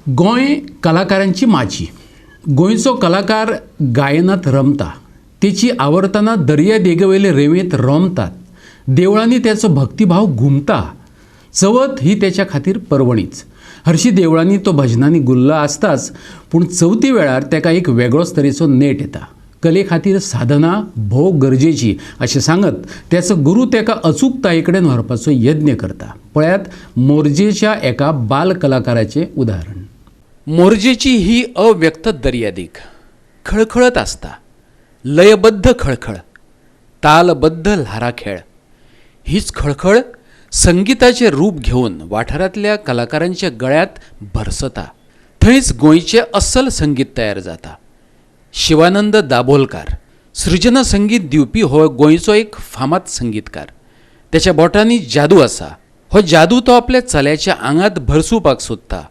गोंय कलाकारांची माची. गोंयचो कलाकार गायनात रमता, तेची आवर्तना दर्या देगेवयले रेंवेत रोमतात. देवळांनी त्याचो भक्तिभाव घुमता. चवथ ही त्याच्या खातीर पर्वणीच. हरशीं देवळांनी तो भजनांनी गुल्ल आसताच, पूण चवथी वेळार तेका एक वेगळोच तरेचो नेट येता. कले खातीर साधना भोव गरजेची अशें सांगत त्याचो गुरू तेका अचूकताये कडेन व्हरपाचो यत्न करता. पळयात मोरजेच्या एका बाल कलाकाराचें उदाहरण. मोरजेची ही अव्यक्त दर्यादेग खळखळत आसता. लयबद्ध खळखळ, तालबद्ध ल्हाराखेळ. हीच खळखळ संगीताचें रूप घेवन वाठारांतल्या कलाकारांच्या गळ्यांत भरसता. थंयच गोंयचें अस्सल संगीत तयार जाता. शिवानंद दाबोलकार सृजन संगीत दिवपी हो गोंयचो एक फामाद संगीतकार. त्याच्या बोटांनी जादू आसा. हो जादू तो आपल्या चल्याच्या आंगात भरसुवपाक सोदता.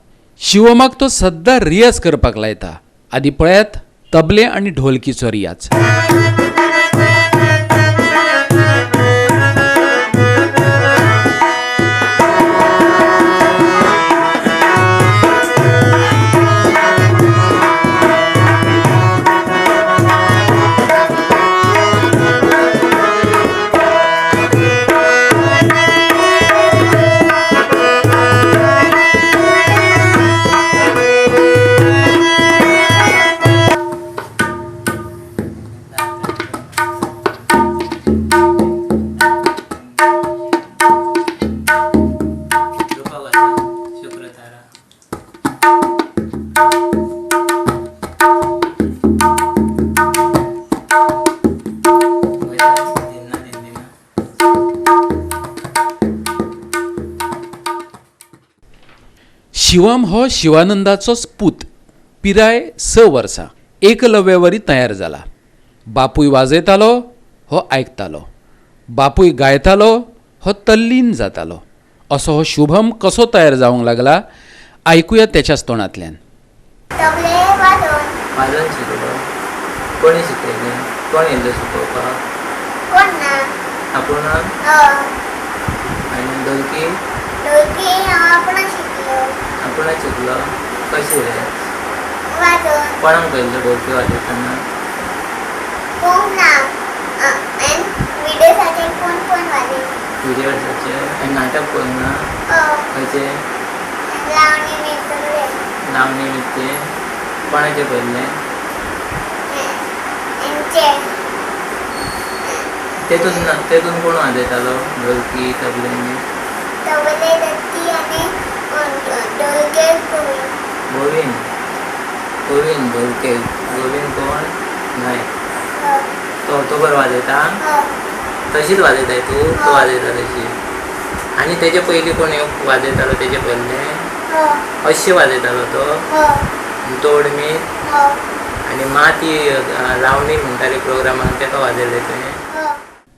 शिवमाक तो सद्दां रियाज करपाक लायता. आदी पळयात तबले आनी ढोलकीचो रियाज. शिवम हो शिवानंदाचोच पूत. पिराय 6 वर्सां. एकलव्यावरी तयार जाला. बापूय वाजयतालो, हो आयकतालो. बापूय गायतालो, हो तल्लीन जातालो. असो हो शुभम कसो तयार जावंक लागला, आयकुया त्याच्याच तोंडांतल्यान. वाजोवन शिकलो. कोणी शिकयलें? कोण येयल्लो शिकोवपाक? आपूण? आनी ढोलकी? आपणच शिकलो. कशी रे? कोणाक पयलो ढोलकी वाजयतना? विदेशाचे. आनी नाटक कोण ना? खंयचे? लावणी नृत्य. कोणाचे पयलें? तेतून कोण वाजयतालो ढोलकी तबले? गोविंद ढोलके. गोविंद कोण? न्हय. तो बरो वाजयता? तशीच वाजयताय तूं? तो वाजयता तशी. आनी तेजे पयलीं कोण वाजयतालो तेजे पयलें? अशें वाजयतालो तो तोडमी. आनी माती लावणी म्हणटाली प्रोग्रामाक, तेका वाजयलें तुवें.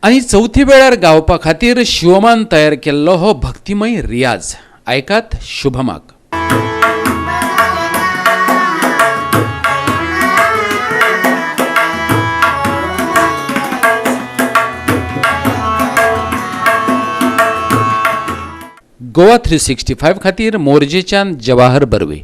आनी चवथी वेळार गावपा खातीर शिवमान तयार केल्लो हो भक्तिमय रियाज. आयकात शुभमाक. गोवा 365 खातीर मोरजेच्यान जवाहर बर्वे.